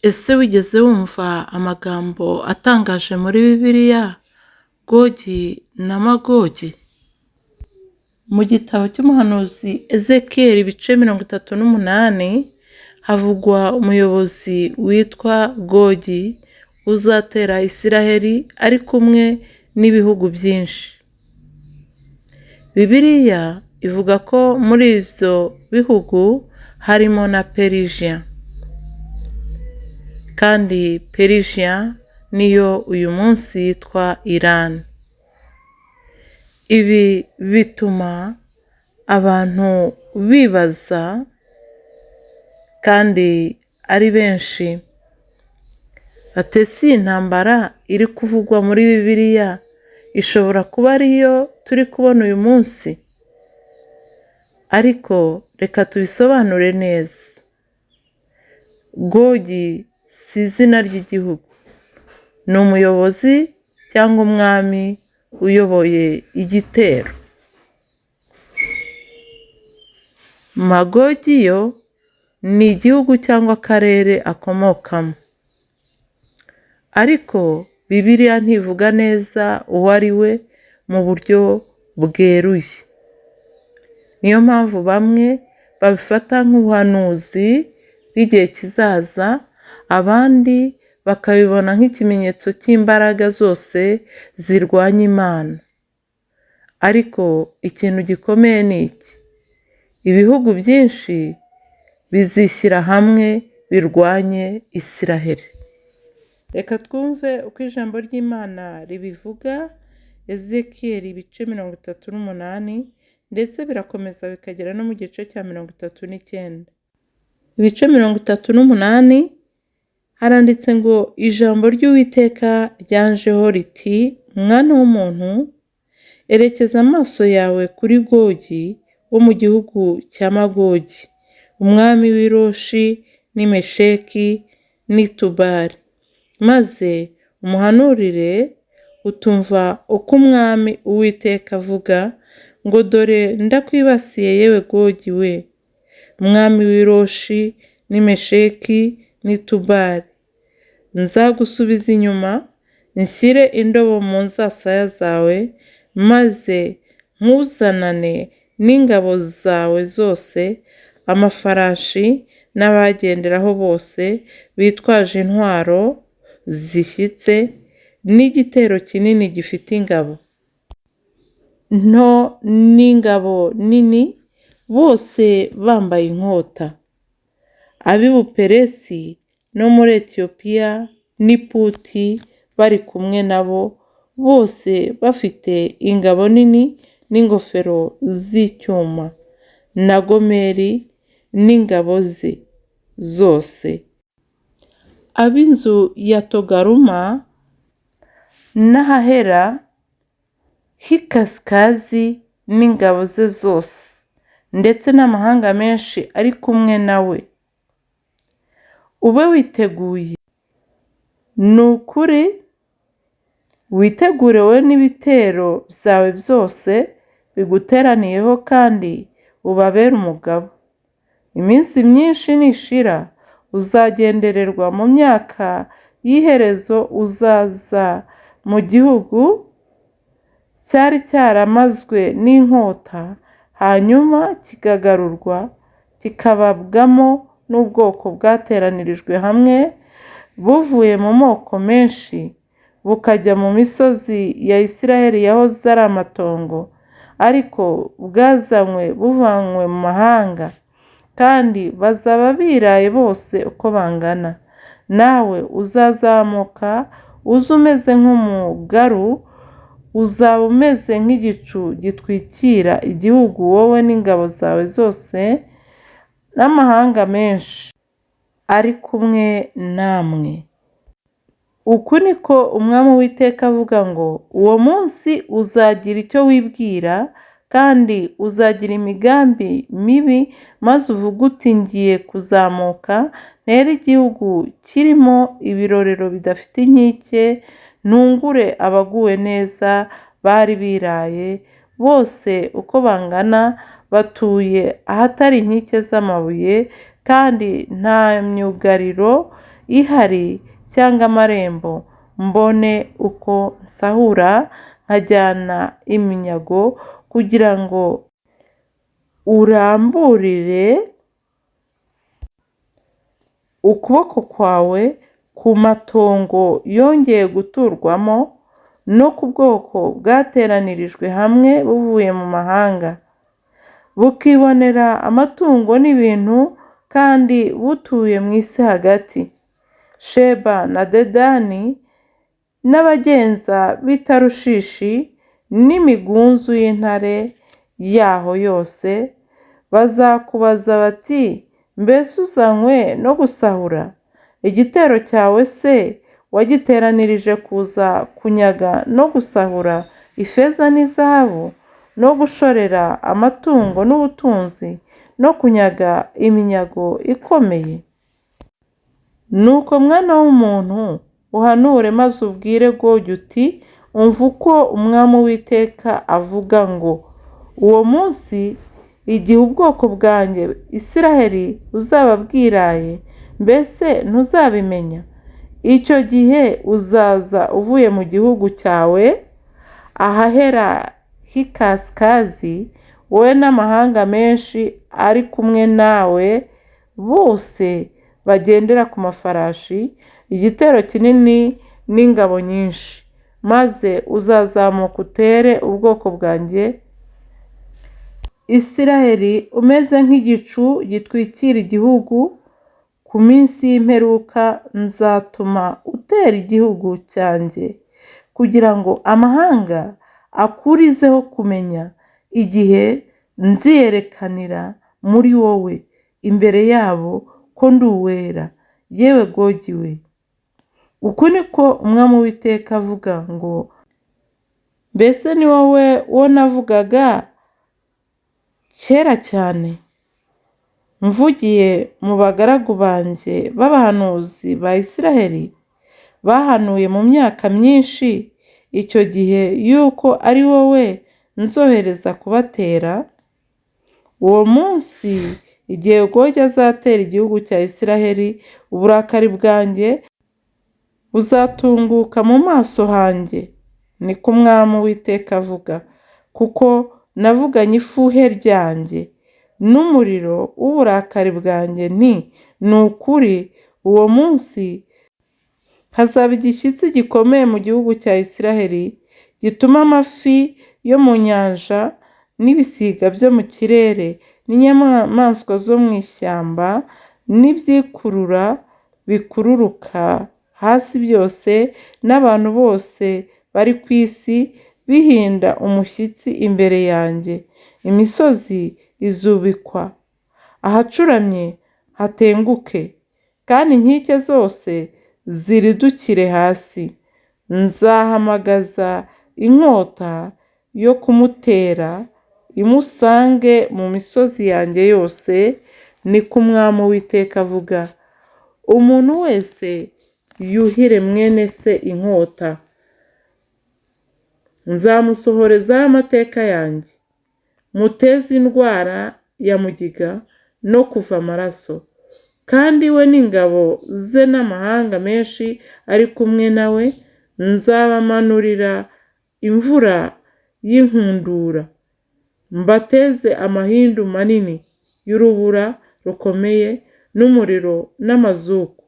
Ese wigeze wumva amagambo atangaje muri Bibiliya, Gogi na Magogi? Mu gitabo cy'umuhanuzi Ezekiyeli ibice 38 havugwa umuyobozi witwa Gogi uzatera Isiraheli ari kumwe n'ibihugu byinshi. Bibiliya ivuga ko muri ibyo bihugu harimo na Perisia. Kandi Perisia niyo uyu munsi yitwa Iran. Ibi bituma abantu bibaza kandi ari benshi bati ese iyi ntambara iri kuvugwa muri Bibiliya ishobora kuba ariyo turi kubona uyu munsi? Ariko reka tubisobanure neza. Gogi si izina ry'igihugu, ni umuyobozi cyangwa umwami uyoboye igitero. Magogi yo ni igihugu cyangwa akarere akomokamo, ariko Bibiliya ntivuga neza uwo ari we mu buryo bweruye. Niyo mpamvu bamwe babifata nk'ubuhanuzi bw'igihe kizaza, abandi bakabibona nk'ikimenyetso cy'imbaraga zose zirwanya Imana. Ariko ikintu gikomeye ni iki: ibihugu byinshi bizishyira hamwe birwanye Isiraheli. Reka twumve uko ijambo ry'Imana ribivuga. Ezekiyeli ibice 38 ndetse birakomeza bikagera no mu gice cya 39. Ibice 38 haranditse ngo ijambo ry'Uwiteka ryanjeho riti: mwana w'umuntu, erekeza amaso yawe kuri Gogi wo mu gihugu cya Magogi, umwami w'i Roshi n'i Mesheki n'i Tubali, maze umuhanurire utumva uko umwami Uwiteka avuga ngo dore ndakwibasiye yewe Gogi we, umwami w'i Roshi n'i Mesheki n'i Tubali. Nzagusubiza inyuma, nshyire indobo mu nzasaya zawe, maze nkuzanane n'ingabo zawe zose, amafarashi n'abagenderaho bose bitwaje intwaro zishyitse, n'igitero kinini gifite ingabo nto n'ingabo nini, bose bambaye inkota. Ab'i Buperesi no muri Etiyopiya n'i Puti bari kumwe nabo, bose bafite ingabo nini n'ingofero z'icyuma, na Gomeri n'ingabo ze zose. Ab'inzu ya Togaruma n'ahahera h'ikasikazi n'ingabo ze zose, ndetse n'amahanga menshi ari kumwe nawe. Ube witeguye, ni ukuri witegure wowe n'ibitero byawe byose biguteraniyeho, kandi ubabere umugabo. Iminsi myinshi nishira, uzagendererwa mu myaka y'iherezo, uzaza mu gihugu cyari cyaramazwe n'inkota, hanyuma kikagarurwa, kikababwamo n'ubwoko bwateranirijwe hamwe buvuye mu moko menshi, bukajya mu misozi ya Isiraheli yahoze ari amatongo, ariko bwazanywe buvanywe mu mahanga, kandi bazaba biraye bose uko bangana. Nawe uzazamuka uze umeze nk'umugaru, uzaba umeze nk'igicu gitwikira igihugu, wowe n'ingabo zawe zose n'amahanga menshi ari kumwe namwe. Uku niko umwami Uwiteka avuga ngo uwo munsi uzagira icyo wibwira, kandi uzagira imigambi mibi, maze uvuge uti ngiye kuzamuka ntere igihugu kirimo ibirorero bidafite inkike, ntungure abaguwe neza bari biraye bose uko bangana, batuye ahatari inkike z'amabuye, kandi nta myugariro ihari cyangwa amarembo, mbone uko nsahura nkajyana iminyago, kugira ngo uramburire ukuboko kwawe ku matongo yongeye guturwamo no ku bwoko bwateranirijwe hamwe buvuye mu mahanga, bukibonera amatungo n'ibintu kandi butuye mu isi hagati. Sheba na Dedani n'abagenza b'i Tarushishi n'imigunzu y'intare yaho yose bazakubaza bati, mbese uzanywe no gusahura? Igitero cyawe se wagiteranirije kuza kunyaga no gusahura ifeza n'izahabu, no gushorera amatungo n'ubutunzi, no kunyaga iminyago ikomeye? Nuko mwana w'umuntu, uhanure maze ubwire Gogi uti, umva uko Umwami Uwiteka avuga ngo, uwo munsi igihe ubwoko bwanjye Isiraheli uzaba bwiraye, mbese ntuzabimenya? Icyo gihe uzaza uvuye mu gihugu cyawe ahahera h'ikasikazi, wowe n'amahanga menshi ari kumwe nawe, bose bagendera ku mafarashi, igitero kinini n'ingabo nyinshi, maze uzazamuka utere ubwoko bwanjye Isiraheli umeze nk'igicu gitwikira igihugu. Ku minsi y'imperuka nzatuma utera igihugu cyanjye, kugira ngo amahanga akurizeho kumenya igihe nziyerekanira muri wowe imbere yabo ko ndi uwera, yewe Gogi we. Uku niko Umwami Uwiteka avuga ngo, mbese ni wowe uwo navugaga kera cyane, mvugiye mu bagaragu banjye b'abahanuzi ba Isiraheli, bahanuye mu myaka myinshi icyo gihe yuko ari wowe nzohereza kubatera? Uwo munsi igihe Gogi azatera igihugu cya Isiraheli, uburakari bwanjye buzatunguka mu maso hanjye, niko Umwami Uwiteka avuga, kuko navuganye ifuhe ryanjye n'umuriro w'uburakari bwanjye nti, ni ukuri uwo munsi hazaba igishyitsi gikomeye mu gihugu cya Isiraheli, gituma amafi yo mu nyanja n'ibisiga byo mu kirere n'inyamaswa zo mu ishyamba n'ibyikurura bikururuka hasi byose n'abantu bose bari ku isi bihinda umushyitsi imbere yanjye. Imisozi izubikwa, ahacuramye hatenguke, kandi inkike zose ziridukire hasi. Nzahamagaza inkota yo kumutera imusange mu misozi yanjye yose, niko Umwami Uwiteka avuga. Umuntu wese yuhire mwene se inkota. Nzamusohorezaho amateka yanjye, muteze indwara ya mugiga no kuva amaraso, kandi we n'ingabo ze n'amahanga menshi ari kumwe nawe, nzabamanurira imvura y'inkundura, mbateze amahindu manini y'urubura rukomeye n'umuriro n'amazuku.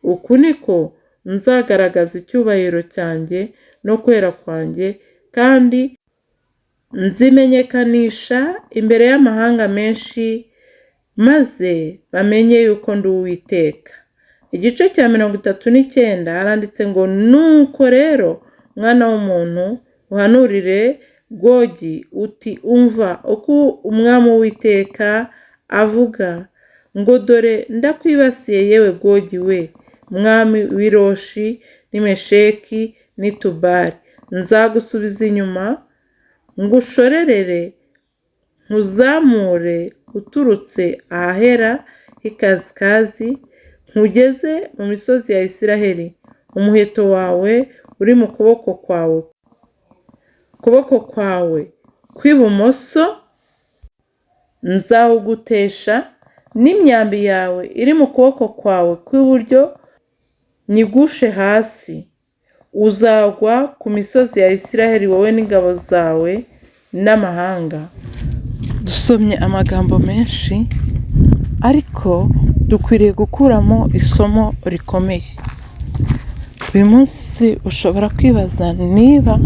Uku niko nzagaragaza icyubahiro cyanjye no kwera kwanjye, kandi nzimenyekanisha imbere y'amahanga menshi, maze bamenye yuko ndi Uwiteka. Igice cya 39 haranditse ngo, nuko rero mwana w'umuntu, uhanurire Gogi uti, umva uko Umwami Uwiteka avuga ngo, dore ndakwibasiye yewe Gogi we, mwami w'Iroshi n'Imesheki n'Itubali. Nzagusubiza inyuma, ngushorerere, nkuzamure uturutse ahahera h'ikasikazi, nkugeze mu misozi ya Isiraheli. Umuheto wawe uri mu kuboko kwawe kw'ibumoso nzawugutesha, n'imyambi yawe iri mu kuboko kwawe kw'iburyo nyigushe hasi, uzagwa ku misozi ya Isiraheli wowe n'ingabo zawe n'amahanga. Dusomye amagambo menshi ariko dukwiriye gukuramo isomo rikomeye. Uyu munsi ushobora kwibaza niba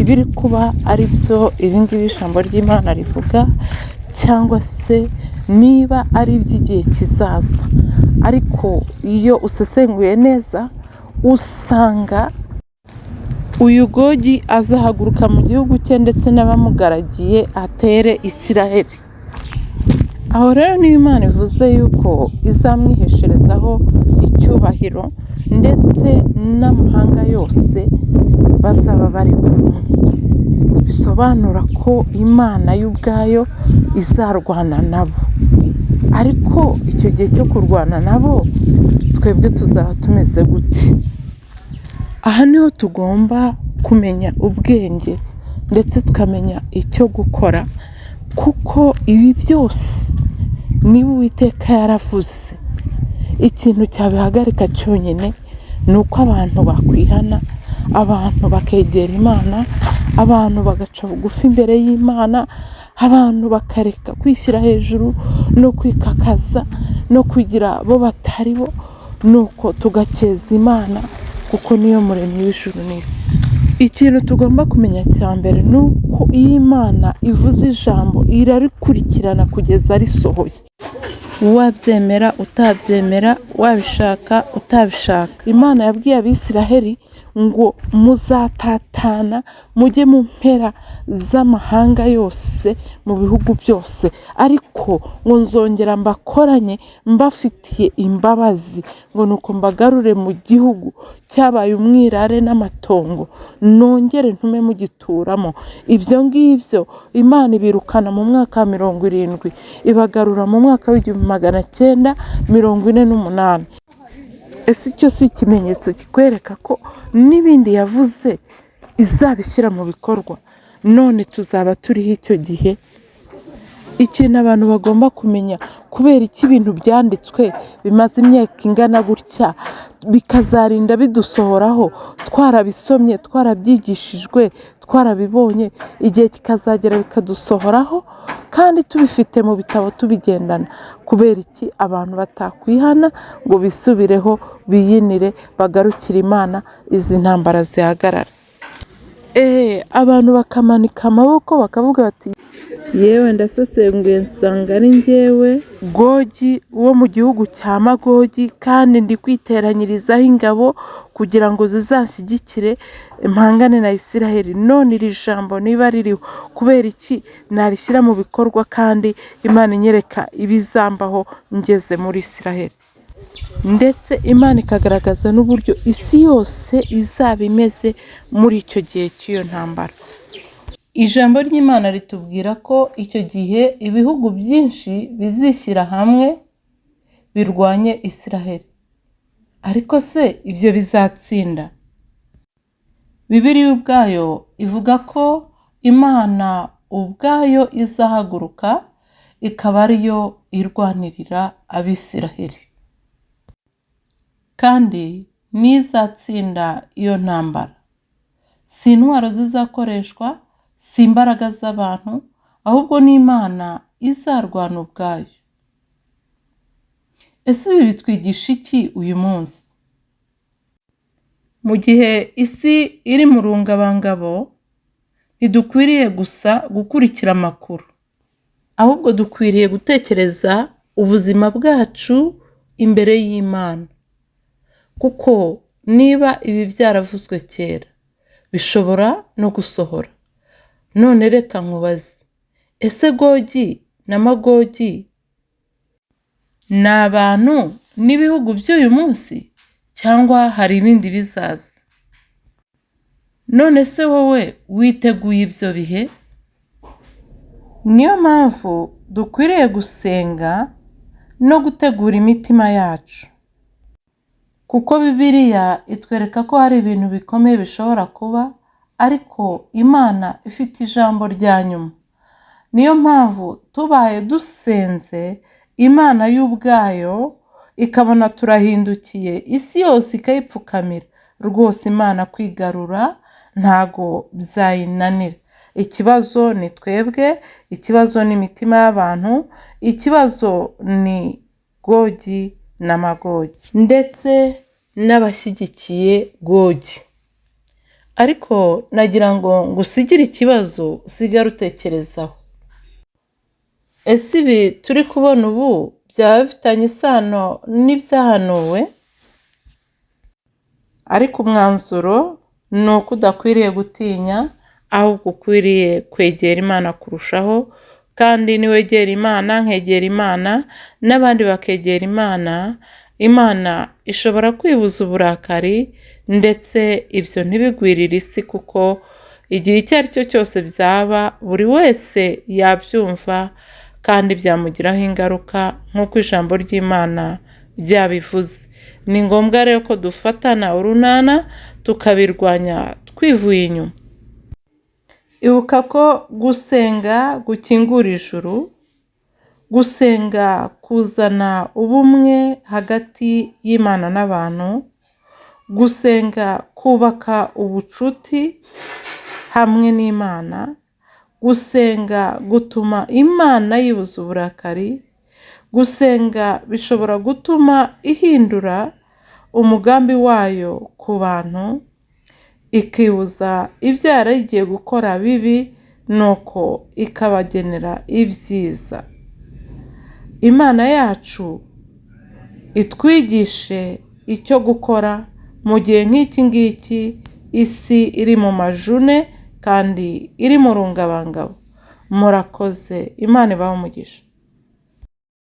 ibiri kuba ari byo ibingibi ijambo ry'Imana rivuga cyangwa se niba ari iby'igihe kizaza, ariko iyo usesenguye neza usanga uyu Gogi azahaguruka mu gihugu cye ndetse n'abamugaragiye atere Isiraheli. Aho rero niyo Imana ivuze yuko izamwihesherezaho icyubahiro ndetse n'amahanga yose bazaba bari kumwe. Bisobanura ko Imana y'ubwayo izarwana nabo, ariko icyo gihe cyo kurwana nabo twebwe tuzaba tumeze gute? Aha niho tugomba kumenya ubwenge ndetse tukamenya icyo gukora, kuko ibi byose niba Uwiteka yaravuze, ikintu cyabihagarika cyonyine ni uko abantu bakwihana, abantu bakegera Imana, abantu bagaca bugufi imbere y'Imana, abantu bakareka kwishyira hejuru no kwikakaza no kugira bo batari bo, nuko tugakeza Imana kuko niyo muremyi w'ijuru n'isi. Ikintu tugomba kumenya cya mbere ni uko iyo Imana ivuze ijambo irarikurikirana kugeza risohoye. Wabyemera utabyemera, wabishaka utabishaka. Imana yabwiye Abisiraheli ngo muzatatana mujye mu mpera z'amahanga yose mu bihugu byose, ariko ngo nzongera mbakoranye mbafitiye imbabazi, ngo nuko mbagarure mu gihugu cyabaye umwirare n'amatongo, nongere ntume mugituramo. Ibyo ngibyo Imana ibirukana mu mwaka wa 70, ibagarura mu mwaka w'1948. Ese icyo si ikimenyetso kikwereka ko n'ibindi yavuze izabishyira mu bikorwa? None tuzaba turiho icyo gihe. Ikintu abantu bagomba kumenya, kubera iki ibintu byanditswe bimaze imyaka ingana gutya bikazarinda bidusohoraho, twarabisomye, twarabyigishijwe, twarabibonye, igihe kikazagera bikadusohoraho kandi tubifite mu bitabo tubigendana. Kubera iki abantu batakwihana ngo bisubireho, biyinire, bagarukire Imana, izi ntambara zihagarara? Abantu bakamanika amaboko bakavuga bati yewe ndasesenguye nsanga ari njyewe Gogi wo mu gihugu cya Magogi, kandi ndi kwiteranyirizaho ingabo kugira ngo zizanshyigikire impangane na Isiraheli. None iri jambo niba ririho, kubera iki narishyira mu bikorwa kandi Imana inyereka ibizambaho ngeze muri Isiraheli? Ndetse Imana ikagaragaza n'uburyo isi yose izaba imeze muri icyo gihe cy'iyo ntambara. Ijambo ry'Imana ritubwira ko icyo gihe ibihugu byinshi bizishyira hamwe birwanye Isiraheli. Ariko se ibyo bizatsinda? Bibiliya ubwayo ivuga ko Imana ubwayo izahaguruka ikaba ariyo irwanirira Abisiraheli, kandi n'izatsinda iyo ntambara. Si intwaro zizakoreshwa, si imbaraga z'abantu, ahubwo ni Imana izarwana ubwayo. Ese ibi bitwigisha iki uyu munsi? Mu gihe isi iri mu rungabangabo, ntidukwiriye gusa gukurikira amakuru, ahubwo dukwiriye gutekereza ubuzima bwacu imbere y'Imana, kuko niba ibi byaravuzwe kera bishobora no gusohora. None reka nkubaze, ese Gogi na Magogi ni abantu n'ibihugu by'uyu munsi cyangwa hari ibindi bizaza? None se wowe witeguye ibyo bihe? Niyo mpamvu dukwiriye gusenga no gutegura imitima yacu, kuko Bibiliya itwereka ko hari ibintu bikomeye bishobora kuba, ariko Imana ifite ijambo rya nyuma. Niyo mpamvu tubaye dusenze, Imana y'ubwayo ikabona turahindukiye isi yose ikayipfukamira, rwose Imana kwigarura ntago byayinanira. Ikibazo ni twebwe, ikibazo ni imitima y'abantu, ikibazo ni Gogi na Magogi ndetse n'abashyigikiye Gogi. Ariko nagira ngo ngusigire ikibazo usigare utekerezaho. Ese ibi turi kubona ubu byaba bifitanye isano n'ibyahanuwe? Ariko umwanzuro ni uko udakwiriye gutinya, ahubwo ukwiriye kwegera Imana kurushaho, kandi niwegera Imana nkegera Imana n'abandi bakegera Imana, Imana ishobora kwibuza uburakari ndetse ibyo ntibigwirire isi, kuko igihe icyo ari cyo cyose byaba buri wese yabyumva kandi byamugiraho ingaruka nk'uko ijambo ry'Imana ryabivuze. Ni ngombwa rero ko dufatana urunana tukabirwanya twivuye inyuma. Ibuka ko gusenga gukingura ijuru, gusenga kuzana ubumwe hagati y'Imana n'abantu, gusenga kubaka ubucuti hamwe n'Imana, gusenga gutuma Imana yibuza uburakari, gusenga bishobora gutuma ihindura umugambi wayo ku bantu, ikibuza ibyo yari igiye gukora bibi, nuko ikabagenera ibyiza. Imana yacu itwigishe icyo gukora mu gihe nk'iki ngiki isi iri mu majune kandi iri mu rungabangabo. Murakoze, Imana ibahe umugisha.